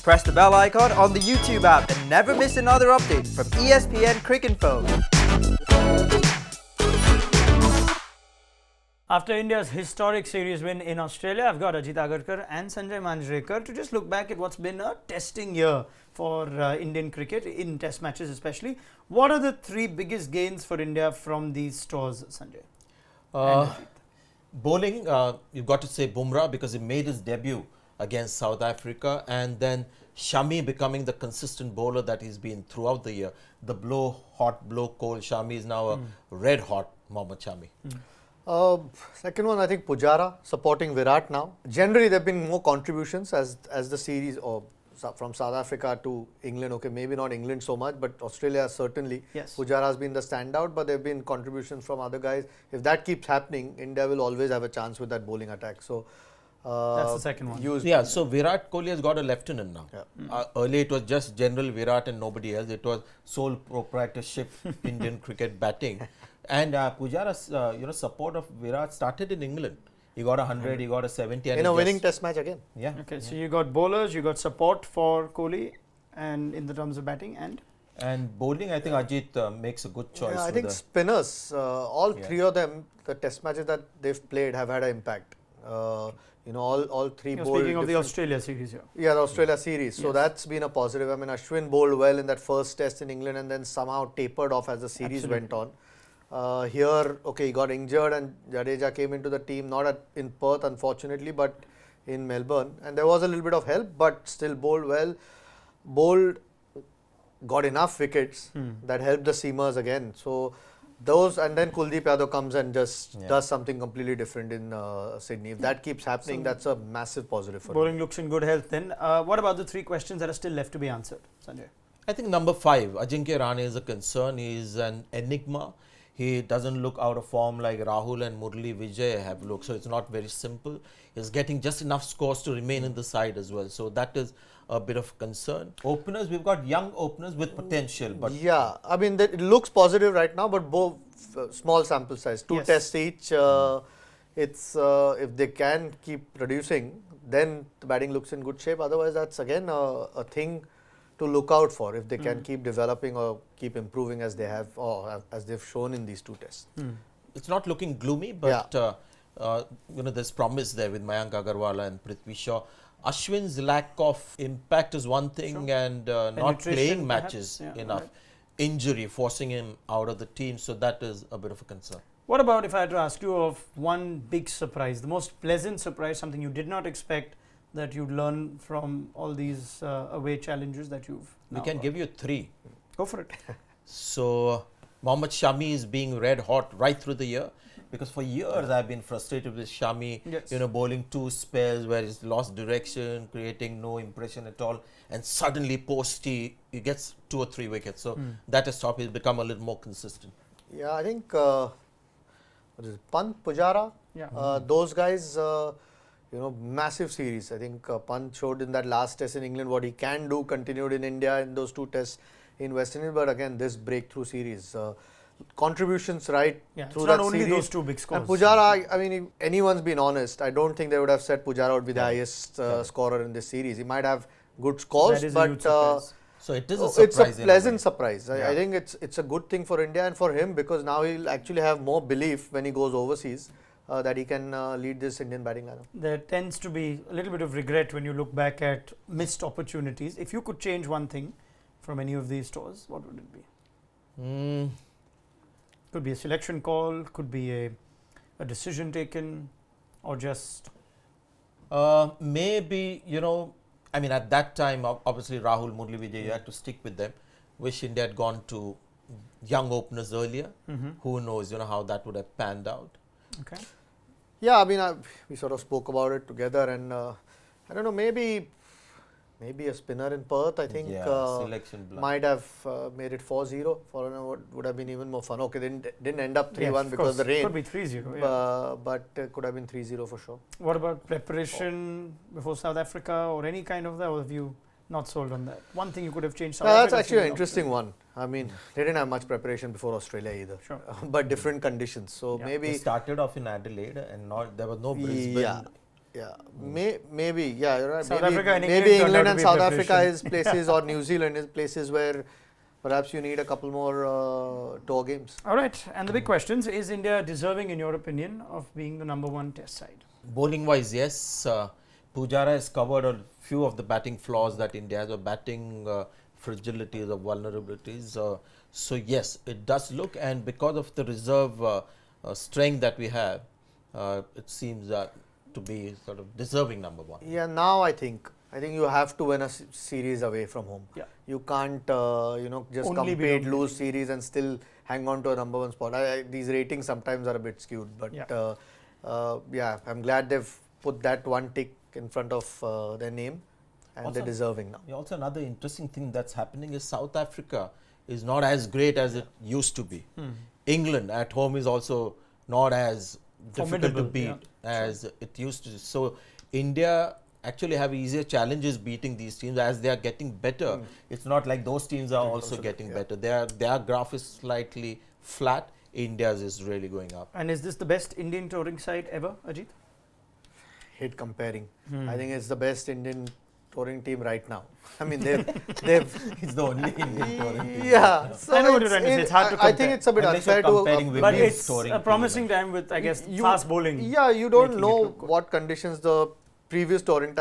Press the bell icon on the YouTube app and never miss another update from ESPNcricinfo. After India's historic series win in Australia, I've got Ajit Agarkar and Sanjay Manjrekar to just look back at what's been a testing year for Indian cricket, in test matches especially. What are the three biggest gains for India from these tours, Sanjay? Bowling, you've got to say Bumrah because he made his debut against South Africa, and then Shami becoming the consistent bowler that he's been throughout the year. The blow hot, blow cold. Shami is now a red hot Mohammad Shami. Second one, I think Pujara supporting Virat now. Generally, there have been more contributions as the series, or from South Africa to England. Okay, maybe not England so much, but Australia certainly. Yes. Pujara has been the standout, but there have been contributions from other guys. If that keeps happening, India will always have a chance with that bowling attack. So that's the second one. Yeah, so Virat Kohli has got a lieutenant now. Yeah. Earlier it was just general Virat and nobody else. It was sole proprietorship Indian cricket batting. And Pujara's support of Virat started in England. He got 100, he got a 70. And in a winning test match again. Yeah. Okay, so you got bowlers, you got support for Kohli, and in the terms of batting, and bowling, I think Ajit makes a good choice. Yeah, I think spinners, all three of them, the test matches that they've played have had an impact. All three you're bowled speaking of the different- Australia series here. Yeah, the Australia series. So Yes. that's been a positive. I mean, Ashwin bowled well in that first test in England and then somehow tapered off as the series went on. Here, okay, he got injured and Jadeja came into the team, not in Perth unfortunately, but in Melbourne. And there was a little bit of help, but still bowled well. Got enough wickets that helped the seamers again. So those, and then Kuldeep Yadav comes and just does something completely different in Sydney. If that keeps happening, that's a massive positive for him. Bowling looks in good health then. What about the three questions that are still left to be answered, Sanjay? I think number 5, Ajinkya Rahane is a concern. He is an enigma. He doesn't look out of form like Rahul and Murali Vijay have looked. So it's not very simple. He's getting just enough scores to remain in the side as well. So that is a bit of concern. Openers, we've got young openers with potential. But yeah, I mean, it looks positive right now, but both small sample size, 2 Yes. tests each. It's if they can keep producing, then the batting looks in good shape. Otherwise, that's again a thing to look out for if they can keep developing or keep improving as they have, or as they've shown in these 2 tests. it's not looking gloomy, but there's promise there with Mayank Agarwal and Prithvi Shaw. Ashwin's lack of impact is one thing, and not Penetration playing perhaps, matches yeah, enough. right. Injury forcing him out of the team, so that is a bit of a concern. What about if I had to ask you of one big surprise, the most pleasant surprise, something you did not expect that you'd learn from all these away challenges that you've We now can got? give you 3. Go for it. So Mohammad Shami is being red hot right through the year, because for years I've been frustrated with Shami, Yes. bowling 2 spells where he's lost direction, creating no impression at all, and suddenly post he gets 2 or 3 wickets. So that has stopped. He's become a little more consistent. Yeah, I think what is it, Pant, Pujara, Yeah. those guys, massive series. I think Pant showed in that last test in England what he can do, continued in India in those 2 tests in West Indies, but again, this breakthrough series. Contributions right Yeah, through it's that not only series. those 2 big scores. And Pujara, I mean, if anyone's been honest, I don't think they would have said Pujara would be the highest scorer in this series. He might have good scores, That is a huge but surprise. So it is a surprise. it's a in way. pleasant surprise. I Yeah. think it's a good thing for India and for him, because now he'll actually have more belief when he goes overseas that he can lead this Indian batting lineup. There tends to be a little bit of regret when you look back at missed opportunities. If you could change one thing from any of these tours, what would it be? Could be a selection call, could be a decision taken, or just Maybe, at that time, obviously Rahul, Murali Vijay, you had to stick with them. Wish India had gone to young openers earlier. Who knows, how that would have panned out. okay. Yeah, I mean, we sort of spoke about it together, and I don't know, maybe a spinner in Perth, I think, selection block. might have made it 4-0. Would have been even more fun. Okay, didn't end up 3-1 because of the rain. Could be 3-0. Yeah. But could have been 3-0 for sure. What about preparation before South Africa or any kind of that? Or have you not sold on that? One thing you could have changed. South That's Africa actually an seems interesting one. I mean, they didn't have much preparation before Australia either, Sure. but different conditions. So Yeah. They maybe, started off in Adelaide and there was no Brisbane. yeah. Yeah, maybe. Yeah, you're right. South maybe Africa and maybe England turned out England to and be South preparation. Africa is places, or New Zealand is places where perhaps you need a couple more tour games. All right, and the big questions: is India deserving, in your opinion, of being the #1 Test side? Bowling wise, yes. Pujara has covered a few of the batting flaws that India has, or batting fragilities or vulnerabilities. So yes, it does look, and because of the reserve strength that we have, it seems to be sort of deserving #1. Yeah, now I think you have to win a series away from home. Yeah. You can't just Only be compete, dominating. lose series and still hang on to a #1 spot. These ratings sometimes are a bit skewed, but Yeah. I'm glad they've put that one tick in front of their name, and Also- they're deserving now. Also, another interesting thing that's happening is South Africa is not as great as it used to be. England at home is also not as difficult to Formidable, beat yeah. as it used to. So India actually have easier challenges beating these teams as they are getting better. It's not like those teams are also getting better. Their graph is slightly flat. India's is really going up. And is this the best Indian touring side ever, Ajit? Hate comparing. I think it's the best Indian touring team right now. I mean, they've It's the only Indian touring team. yeah. So I know what you're trying to say. It's hard to I think compare. it's a bit Unless you're unfair to comparing with But women's it's touring a team. promising time with, I guess, You- fast bowling. Yeah, you don't making it know look good. what conditions the previous touring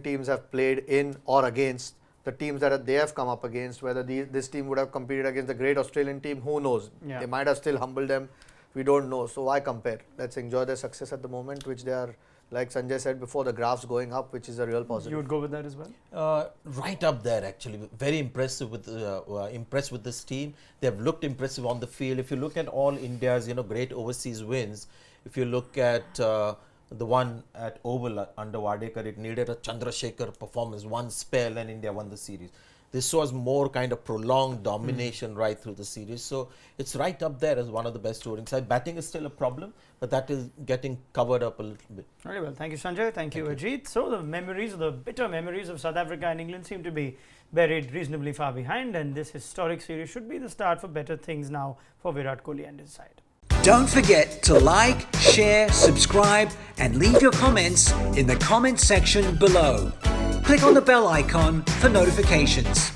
teams have played in or against the teams that they have come up against. Whether this team would have competed against the great Australian team, who knows? Yeah. They might have still humbled them. We don't know. So why compare? Let's enjoy their success at the moment, which they are, like Sanjay said before, the graphs going up, which is a real positive. You would go with that as well? Right up there, actually. Very impressive with impressed with this team. They've looked impressive on the field. If you look at all India's great overseas wins, if you look at the one at Oval under Wadekar, it needed a Chandrasekhar performance, one spell, and India won the series. This was more kind of prolonged domination right through the series. So it's right up there as one of the best touring sides. Batting is still a problem, but that is getting covered up a little bit. Very well. Thank you, Sanjay. Thank you, Ajit. So the bitter memories of South Africa and England seem to be buried reasonably far behind, and this historic series should be the start for better things now for Virat Kohli and his side. Don't forget to like, share, subscribe and leave your comments in the comment section below. Click on the bell icon for notifications.